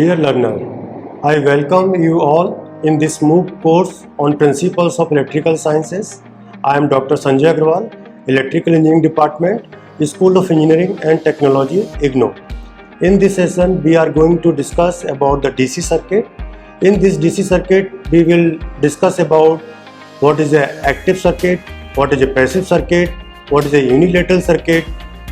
Dear learner, I welcome you all in this MOOC course on Principles of Electrical Sciences. I am Dr. Sanjay Agrawal, Electrical Engineering Department, School of Engineering and Technology, IGNOU. In this session, we are going to discuss about the DC circuit. In this DC circuit, we will discuss about what is an active circuit, what is a passive circuit, what is a unilateral circuit,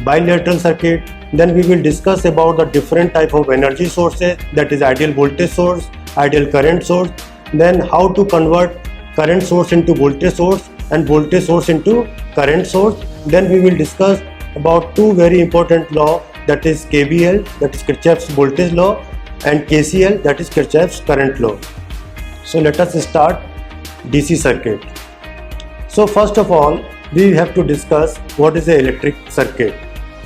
bilateral circuit. Then we will discuss about the different type of energy sources, that is ideal voltage source, ideal current source, then how to convert current source into voltage source and voltage source into current source. Then we will discuss about two very important law, that is KVL, that is Kirchhoff's voltage law, and KCL, that is Kirchhoff's current law. So let us start DC circuit. So first of all, we have to discuss what is an electric circuit.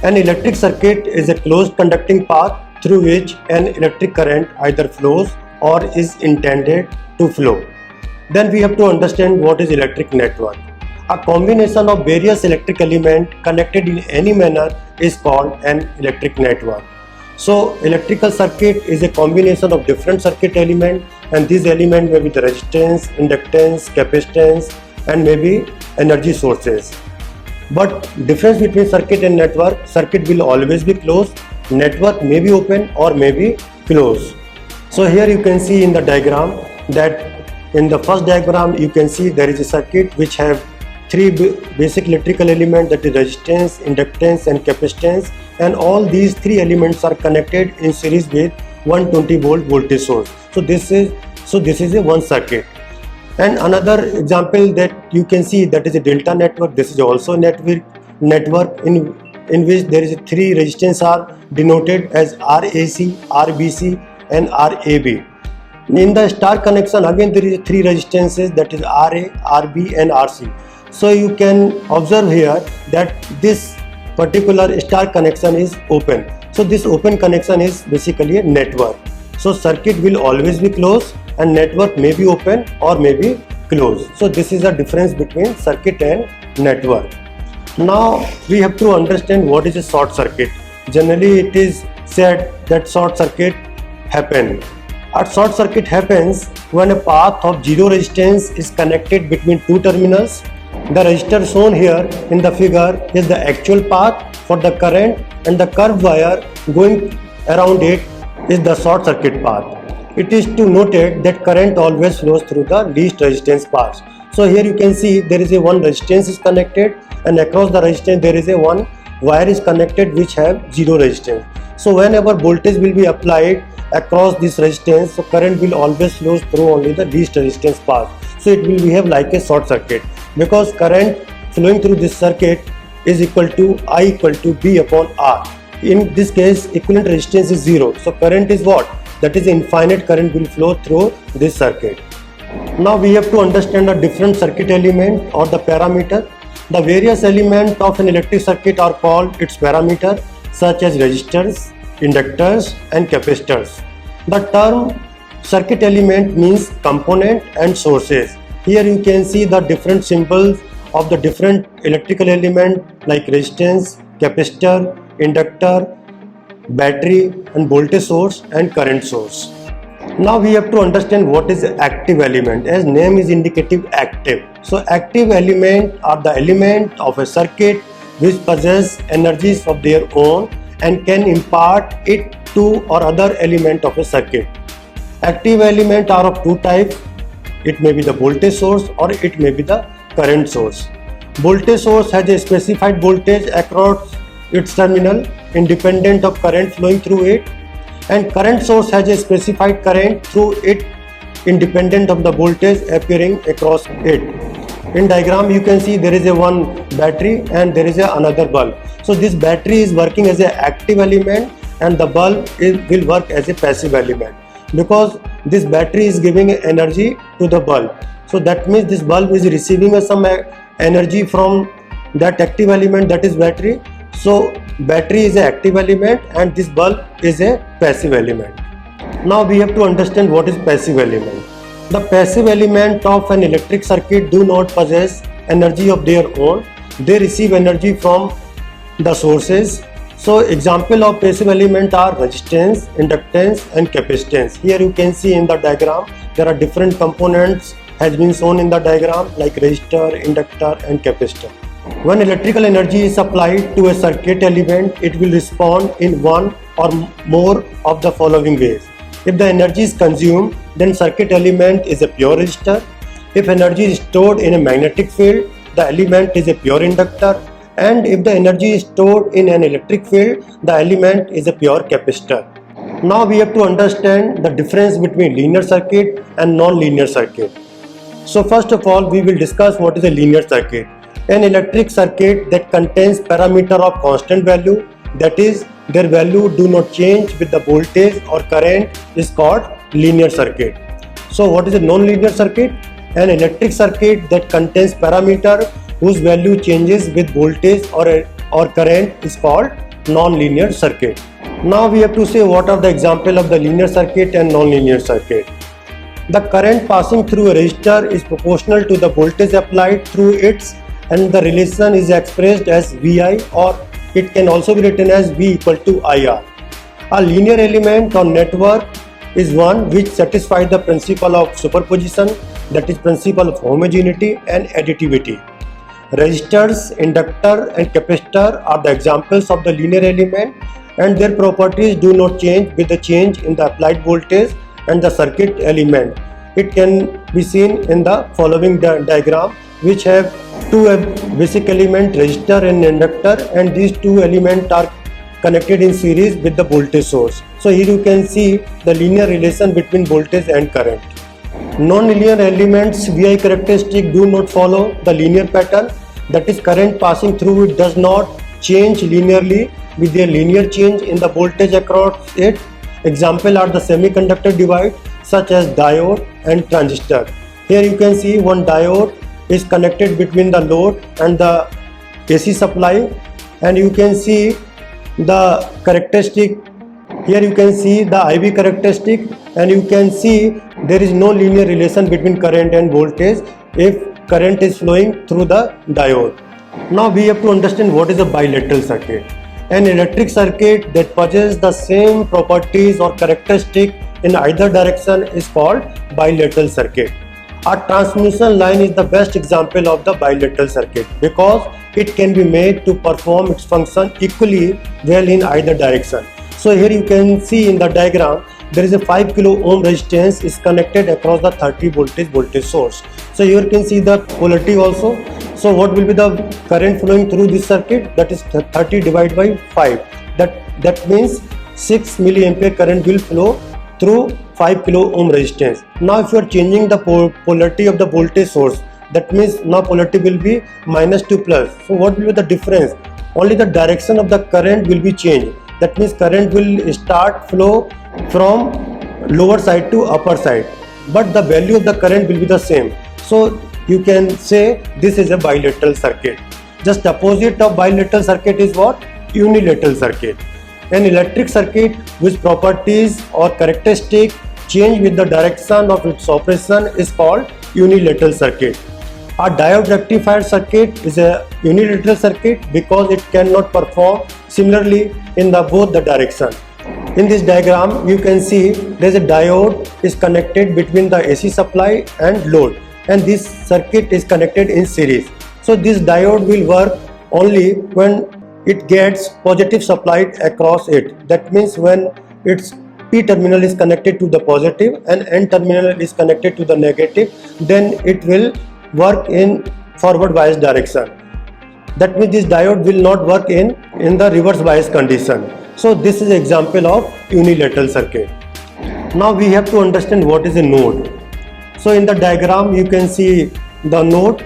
An electric circuit is a closed conducting path through which an electric current either flows or is intended to flow. Then we have to understand what is electric network. A combination of various electric elements connected in any manner is called an electric network. So electrical circuit is a combination of different circuit elements, and these elements may be the resistance, inductance, capacitance, and maybe energy sources. But difference between circuit and network: circuit will always be closed, network may be open or may be closed. So here you can see in the diagram that in the first diagram you can see there is a circuit which have three basic electrical elements, that is resistance, inductance and capacitance, and all these three elements are connected in series with 120 volt voltage source. So this is a one circuit. And another example that you can see, that is a delta network. This is also a network in which there is a three resistance are denoted as RAC, RBC and RAB. In the star connection, again there is three resistances, that is RA, RB and RC. So you can observe here that this particular star connection is open. So this open connection is basically a network. So circuit will always be closed and network may be open or may be closed. So this is the difference between circuit and network. Now we have to understand what is a short circuit. Generally it is said that short circuit happen. A short circuit happens when a path of zero resistance is connected between two terminals. The resistor shown here in the figure is the actual path for the current, and the curved wire going around it is the short circuit path. It is to noted that current always flows through the least resistance path. So here you can see there is a one resistance is connected, and across the resistance there is a one wire is connected which have zero resistance. So whenever voltage will be applied across this resistance, so current will always flow through only the least resistance path. So it will behave like a short circuit, because current flowing through this circuit is equal to I equal to B upon R. In this case equivalent resistance is zero. So current is what? That is infinite current will flow through this circuit. Now we have to understand a different circuit element or the parameter. The various elements of an electric circuit are called its parameter, such as resistors, inductors and capacitors. The term circuit element means component and sources. Here you can see the different symbols of the different electrical element like resistance, capacitor, inductor, battery and voltage source and current source. Now we have to understand what is active element, as name is indicative active. So active element are the element of a circuit which possess energies of their own and can impart it to or other element of a circuit. Active element are of two types. It may be the voltage source or it may be the current source. Voltage source has a specified voltage across its terminal independent of current flowing through it, and current source has a specified current through it independent of the voltage appearing across it. In diagram you can see there is a one battery and there is another bulb. So this battery is working as an active element and the bulb will work as a passive element, because this battery is giving energy to the bulb. So that means this bulb is receiving some energy from that active element, that is battery. So battery is an active element and this bulb is a passive element. Now we have to understand what is passive element. The passive element of an electric circuit do not possess energy of their own. They receive energy from the sources. So example of passive element are resistance, inductance and capacitance. Here you can see in the diagram there are different components has been shown in the diagram like resistor, inductor and capacitor. When electrical energy is applied to a circuit element, it will respond in one or more of the following ways. If the energy is consumed, then circuit element is a pure resistor. If energy is stored in a magnetic field, the element is a pure inductor. And if the energy is stored in an electric field, the element is a pure capacitor. Now we have to understand the difference between linear circuit and non-linear circuit. So first of all, we will discuss what is a linear circuit. An electric circuit that contains parameter of constant value, that is, their value do not change with the voltage or current, is called linear circuit. So what is a non-linear circuit? An electric circuit that contains parameter whose value changes with voltage or current is called non-linear circuit. Now we have to say what are the example of the linear circuit and non-linear circuit. The current passing through a resistor is proportional to the voltage applied through it, and the relation is expressed as VI, or it can also be written as V equal to IR. A linear element or network is one which satisfies the principle of superposition, that is principle of homogeneity and additivity. Resistors, inductor and capacitor are the examples of the linear element, and their properties do not change with the change in the applied voltage and the circuit element. It can be seen in the following diagram, which have two basic elements, resistor and inductor, and these two elements are connected in series with the voltage source. So here you can see the linear relation between voltage and current. Non-linear elements VI characteristic do not follow the linear pattern, that is, current passing through it does not change linearly with a linear change in the voltage across it. Example are the semiconductor device such as diode and transistor. Here you can see one diode is connected between the load and the AC supply, and you can see the characteristic. Here you can see the IV characteristic, and you can see there is no linear relation between current and voltage if current is flowing through the diode. Now we have to understand what is a bilateral circuit. An electric circuit that possesses the same properties or characteristic in either direction is called bilateral circuit. A transmission line is the best example of the bilateral circuit because it can be made to perform its function equally well in either direction. So here you can see in the diagram there is a 5 kilo ohm resistance is connected across the 30 voltage source. So here you can see the polarity also. So what will be the current flowing through this circuit? That is 30 divided by 5. That means 6 milliampere current will flow through 5 kilo ohm resistance. Now if you are changing the polarity of the voltage source, that means now polarity will be minus to plus. So what will be the difference? Only the direction of the current will be changed. That means current will start flow from lower side to upper side, but the value of the current will be the same. So you can say this is a bilateral circuit. Just opposite of bilateral circuit is what? Unilateral circuit. An electric circuit whose properties or characteristic change with the direction of its operation is called unilateral circuit. A diode rectifier circuit is a unilateral circuit because it cannot perform similarly in both the direction. In this diagram you can see there is a diode is connected between the AC supply and load, and this circuit is connected in series. So this diode will work only when it gets positive supplied across it. That means when its P terminal is connected to the positive and N terminal is connected to the negative, then it will work in forward bias direction. That means this diode will not work in the reverse bias condition. So this is an example of unilateral circuit. Now we have to understand what is a node. So in the diagram you can see the node.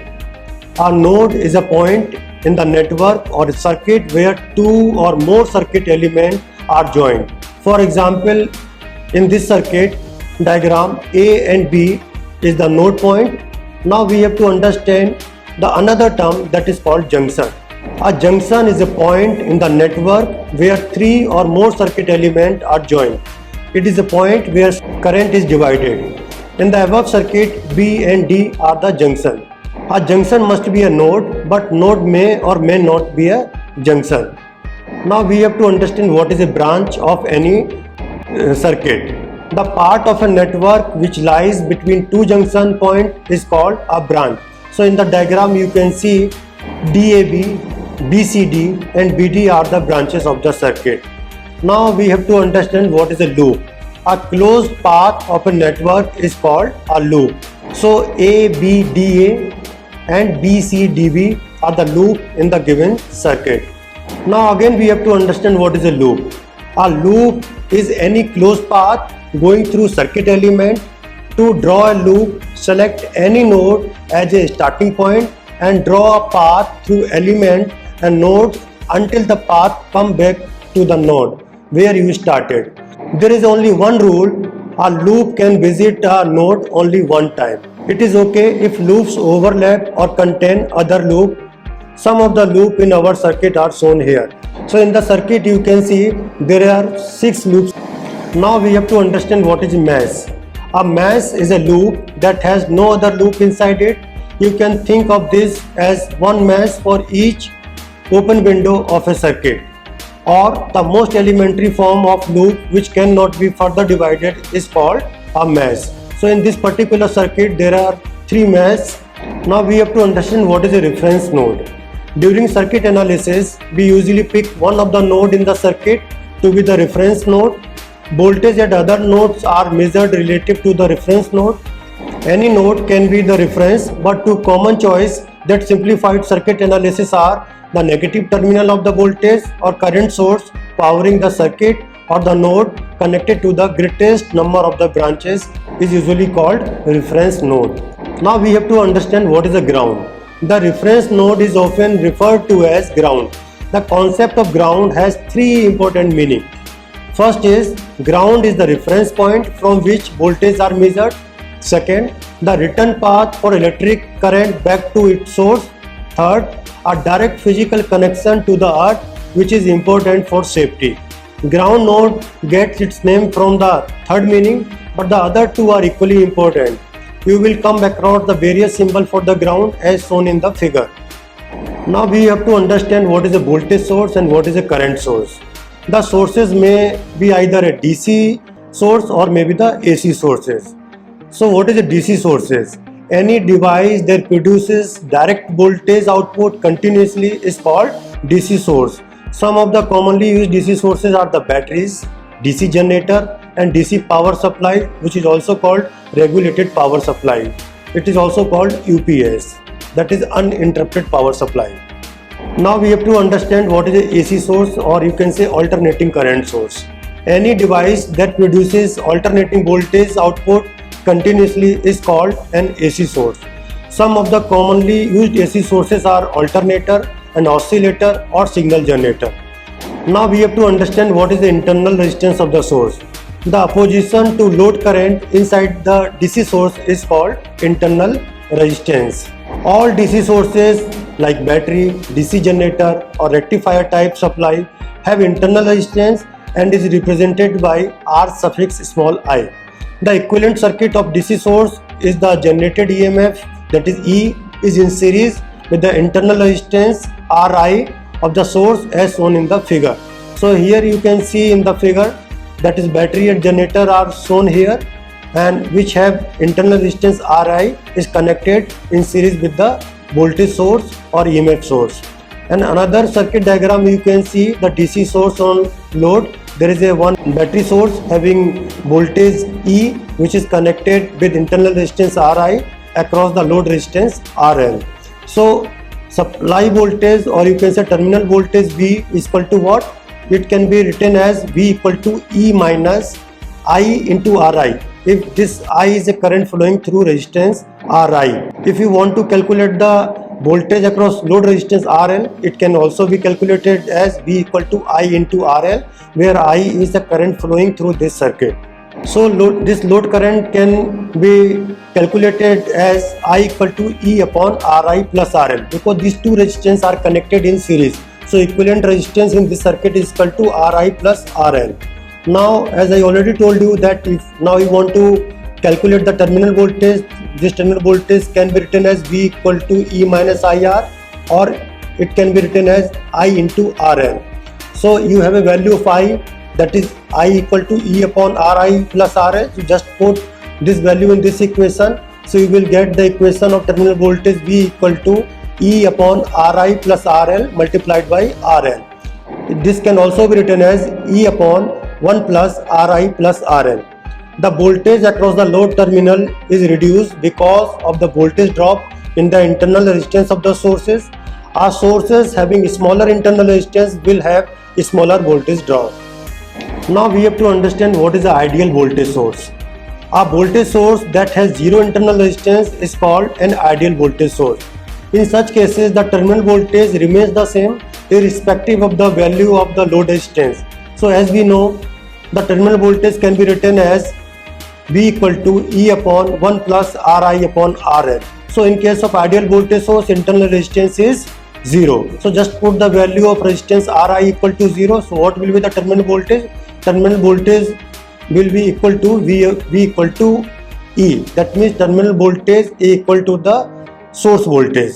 A node is a point in the network or circuit where two or more circuit elements are joined. For example, in this circuit diagram, A and B is the node point. Now we have to understand the another term that is called junction. A junction is a point in the network where three or more circuit elements are joined. It is a point where current is divided. In the above circuit, B and D are the junction. A junction must be a node, but node may or may not be a junction. Now we have to understand what is a branch of any circuit. The part of a network which lies between two junction points is called a branch. So in the diagram you can see DAB, BCD and BD are the branches of the circuit. Now we have to understand what is a loop. A closed path of a network is called a loop. So ABDA and BCDB are the loop in the given circuit. Now again we have to understand what is a loop. A loop is any closed path going through circuit element. To draw a loop, select any node as a starting point and draw a path through element and nodes until the path comes back to the node where you started. There is only one rule: a loop can visit a node only one time. It is okay if loops overlap or contain other loops. Some of the loops in our circuit are shown here. So in the circuit you can see there are 6 loops. Now we have to understand what is mesh. A mesh is a loop that has no other loop inside it. You can think of this as one mesh for each open window of a circuit, or the most elementary form of loop which cannot be further divided is called a mesh. So in this particular circuit there are 3 meshes. Now we have to understand what is a reference node. During circuit analysis we usually pick one of the node in the circuit to be the reference node. Voltage at other nodes are measured relative to the reference node. Any node can be the reference, but two common choice that simplified circuit analysis are the negative terminal of the voltage or current source powering the circuit, or the node connected to the greatest number of the branches is usually called reference node. Now we have to understand what is a ground. The reference node is often referred to as ground. The concept of ground has 3 important meanings. First is, ground is the reference point from which voltage are measured. Second, the return path for electric current back to its source. Third, a direct physical connection to the earth, which is important for safety. Ground node gets its name from the third meaning, but the other 2 are equally important. You will come across the various symbols for the ground as shown in the figure. Now we have to understand what is a voltage source and what is a current source. The sources may be either a DC source or maybe the AC sources. So what is a DC sources? Any device that produces direct voltage output continuously is called DC source. Some of the commonly used DC sources are the batteries, DC generator and DC power supply, which is also called regulated power supply. It is also called UPS, that is uninterrupted power supply. Now we have to understand what is a AC source, or you can say alternating current source. Any device that produces alternating voltage output continuously is called an AC source. Some of the commonly used AC sources are alternator, an oscillator or signal generator. Now we have to understand what is the internal resistance of the source. The opposition to load current inside the DC source is called internal resistance. All DC sources like battery, DC generator or rectifier type supply have internal resistance and is represented by R suffix small I. The equivalent circuit of DC source is the generated EMF, that is E, is in series with the internal resistance Ri of the source as shown in the figure. So here you can see in the figure, that is battery and generator are shown here, and which have internal resistance Ri is connected in series with the voltage source or EMF source. And another circuit diagram you can see the DC source on load. There is a one battery source having voltage E, which is connected with internal resistance Ri across the load resistance RL. So supply voltage, or you can say terminal voltage V is equal to what? It can be written as V equal to E minus I into Ri, if this I is a current flowing through resistance Ri. If you want to calculate the voltage across load resistance RL, it can also be calculated as V equal to I into RL, where I is the current flowing through this circuit. So this load current can be calculated as I equal to E upon Ri plus RL, because these two resistance are connected in series. So equivalent resistance in this circuit is equal to Ri plus RL. Now as I already told you that if now you want to calculate the terminal voltage, this terminal voltage can be written as V equal to E minus IR, or it can be written as I into RL. So you have a value of I, that is I equal to E upon Ri plus RL. You just put this value in this equation. So you will get the equation of terminal voltage V equal to E upon Ri plus RL multiplied by RL. This can also be written as E upon 1 plus Ri plus RL. The voltage across the load terminal is reduced because of the voltage drop in the internal resistance of the sources. Our sources having smaller internal resistance will have a smaller voltage drop. Now we have to understand what is the ideal voltage source. A voltage source that has zero internal resistance is called an ideal voltage source. In such cases, the terminal voltage remains the same irrespective of the value of the load resistance. So as we know, the terminal voltage can be written as V equal to E upon 1 plus Ri upon RL. So in case of ideal voltage source, internal resistance is 0. So just put the value of resistance Ri equal to 0. So what will be the terminal voltage? Terminal voltage will be equal to V equal to E. That means terminal voltage equal to the source voltage.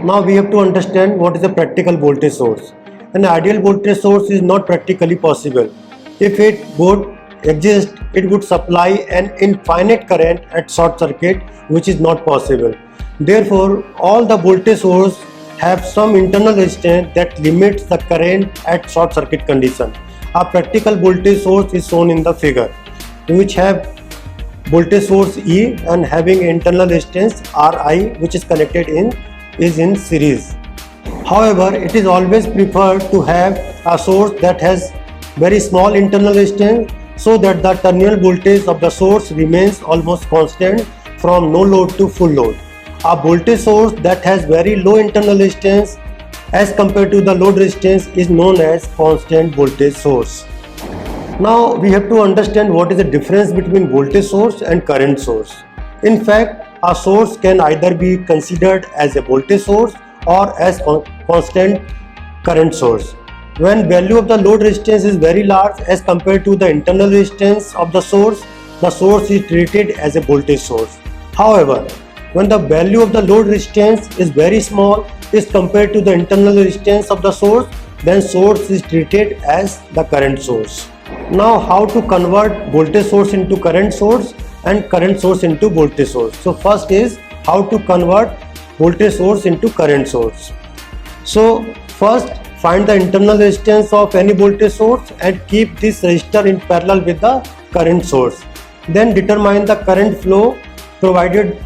Now we have to understand what is a practical voltage source. An ideal voltage source is not practically possible. If it would exist, it would supply an infinite current at short circuit, which is not possible. Therefore, all the voltage sources have some internal resistance that limits the current at short circuit condition. A practical voltage source is shown in the figure, which have voltage source E and having internal resistance Ri, which is connected in series. However, it is always preferred to have a source that has very small internal resistance so that the terminal voltage of the source remains almost constant from no load to full load. A voltage source that has very low internal resistance as compared to the load resistance is known as constant voltage source. Now we have to understand what is the difference between voltage source and current source. In fact, a source can either be considered as a voltage source or as constant current source. When value of the load resistance is very large as compared to the internal resistance of the source is treated as a voltage source. However, when the value of the load resistance is very small as compared to the internal resistance of the source, then source is treated as the current source. Now how to convert voltage source into current source and current source into voltage source. So first is how to convert voltage source into current source. So first find the internal resistance of any voltage source and keep this resistor in parallel with the current source. Then determine the current flow provided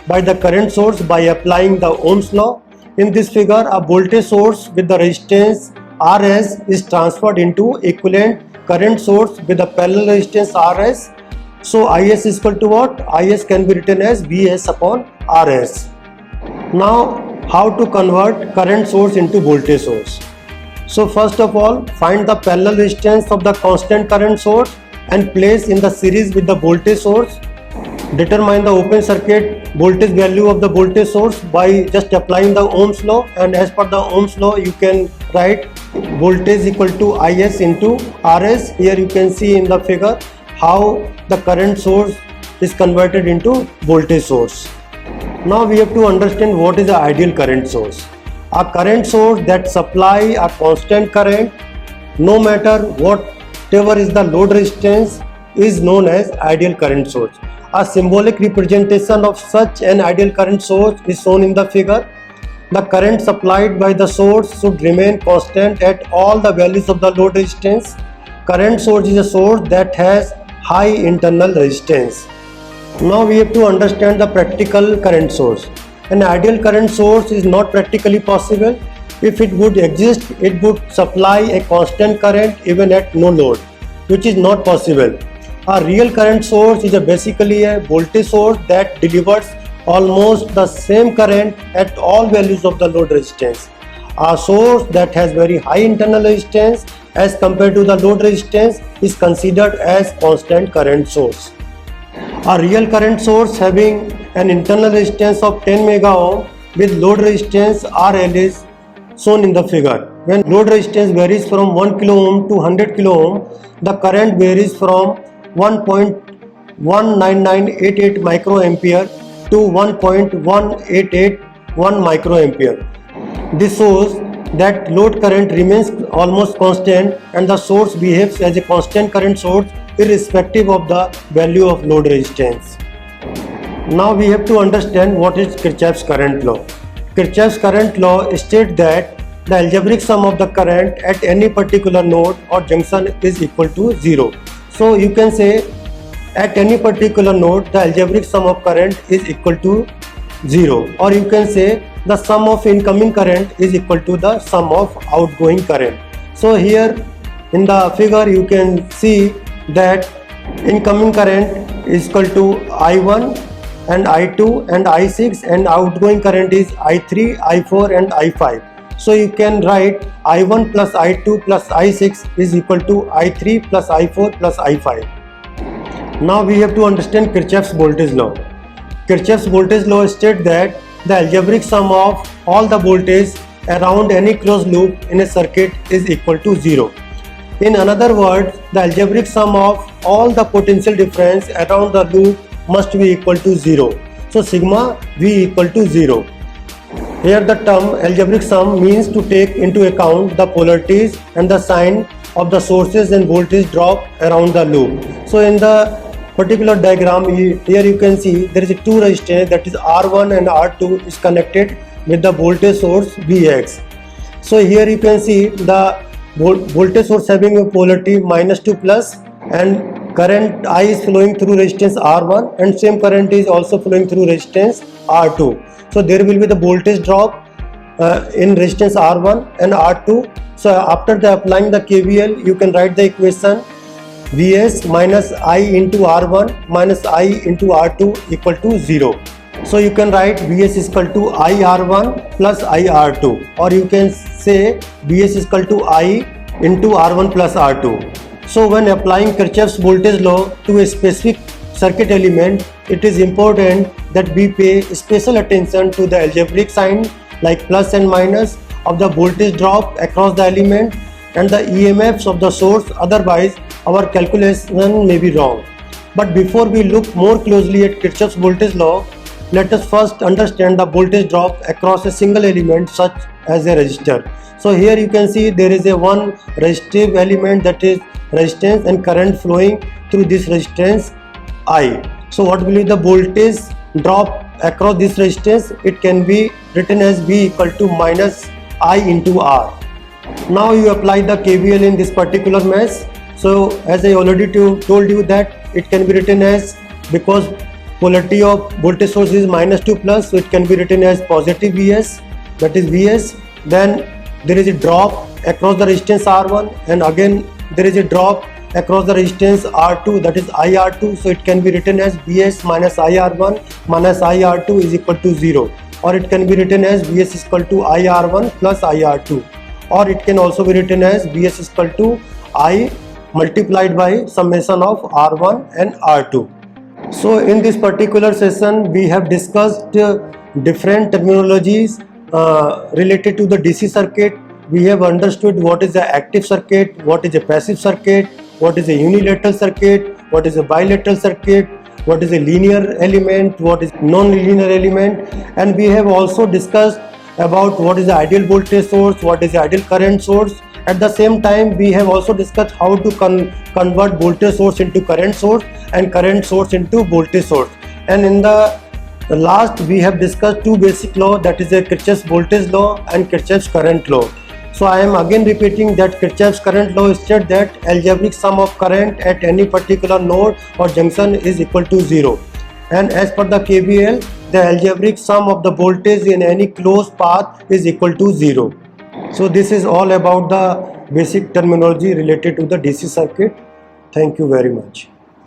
by the current source by applying the Ohm's law. In this figure, a voltage source with the resistance Rs is transferred into equivalent current source with a parallel resistance Rs. So Is is equal to what? Is can be written as Vs upon Rs. Now how to convert current source into voltage source? So first of all, find the parallel resistance of the constant current source and place in the series with the voltage source. Determine the open circuit voltage value of the voltage source by just applying the Ohm's law, and as per the Ohm's law you can write voltage equal to Is into Rs. Here you can see in the figure how the current source is converted into voltage source. Now we have to understand what is the ideal current source. A current source that supply a constant current no matter whatever is the load resistance is known as ideal current source. A symbolic representation of such an ideal current source is shown in the figure. The current supplied by the source should remain constant at all the values of the load resistance. Current source is a source that has high internal resistance. Now we have to understand the practical current source. An ideal current source is not practically possible. If it would exist, it would supply a constant current even at no load, which is not possible. A real current source is basically a voltage source that delivers almost the same current at all values of the load resistance. A source that has very high internal resistance as compared to the load resistance is considered as constant current source. A real current source having an internal resistance of 10 mega ohm with load resistance RL is shown in the figure. When load resistance varies from 1 kilo ohm to 100 kilo ohm, the current varies from 1.19988 microampere to 1.1881 microampere. This shows that load current remains almost constant and the source behaves as a constant current source irrespective of the value of load resistance. Now we have to understand what is Kirchhoff's current law. Kirchhoff's current law states that the algebraic sum of the current at any particular node or junction is equal to 0. So you can say at any particular node the algebraic sum of current is equal to 0, or you can say the sum of incoming current is equal to the sum of outgoing current. So here in the figure you can see that incoming current is equal to I1 and I2 and I6, and outgoing current is I3, I4 and I5. So you can write I1 plus I2 plus I6 is equal to I3 plus I4 plus I5. Now we have to understand Kirchhoff's voltage law. Kirchhoff's voltage law states that the algebraic sum of all the voltage around any closed loop in a circuit is equal to 0. In other words, the algebraic sum of all the potential difference around the loop must be equal to 0. So sigma V equal to 0. Here the term algebraic sum means to take into account the polarities and the sign of the sources and voltage drop around the loop. So in the particular diagram here you can see there is a two resistance, that is R1 and R2 is connected with the voltage source Vx. So here you can see the voltage source having a polarity -2 plus, and current I is flowing through resistance R1 and same current is also flowing through resistance R2. So there will be the voltage drop in resistance R1 and R2. So after applying the KVL, you can write the equation Vs minus I into R1 minus I into R2 equal to 0. So you can write Vs is equal to IR1 plus IR2, or you can say Vs is equal to I into R1 plus R2. So when applying Kirchhoff's voltage law to a specific circuit element, it is important that we pay special attention to the algebraic sign like plus and minus of the voltage drop across the element and the EMFs of the source, otherwise our calculation may be wrong. But before we look more closely at Kirchhoff's voltage law, let us first understand the voltage drop across a single element such as a resistor. So here you can see there is a one resistive element, that is resistance, and current flowing through this resistance I. So what will be the voltage drop across this resistance? It can be written as V equal to minus I into R. Now you apply the KVL in this particular mesh. So as I already told you that it can be written as, because polarity of voltage source is -2 plus, so it can be written as positive Vs, that is Vs. Then there is a drop across the resistance R1, and again there is a drop across the resistance R2, that is IR2. So it can be written as Vs minus IR1 minus IR2 is equal to 0, or it can be written as Vs is equal to IR1 plus IR2, or it can also be written as Vs is equal to I multiplied by summation of R1 and R2. So in this particular session we have discussed different terminologies related to the DC circuit. We have understood what is the active circuit, what is a passive circuit, what is a unilateral circuit, what is a bilateral circuit, what is a linear element, what is non-linear element, and we have also discussed about what is the ideal voltage source, what is the ideal current source. At the same time we have also discussed how to convert voltage source into current source and current source into voltage source. And in the last we have discussed two basic laws, that is a Kirchhoff's voltage law and Kirchhoff's current law. So I am again repeating that Kirchhoff's current law states that algebraic sum of current at any particular node or junction is equal to 0. And as per the KVL, the algebraic sum of the voltage in any closed path is equal to 0. So this is all about the basic terminology related to the DC circuit. Thank you very much.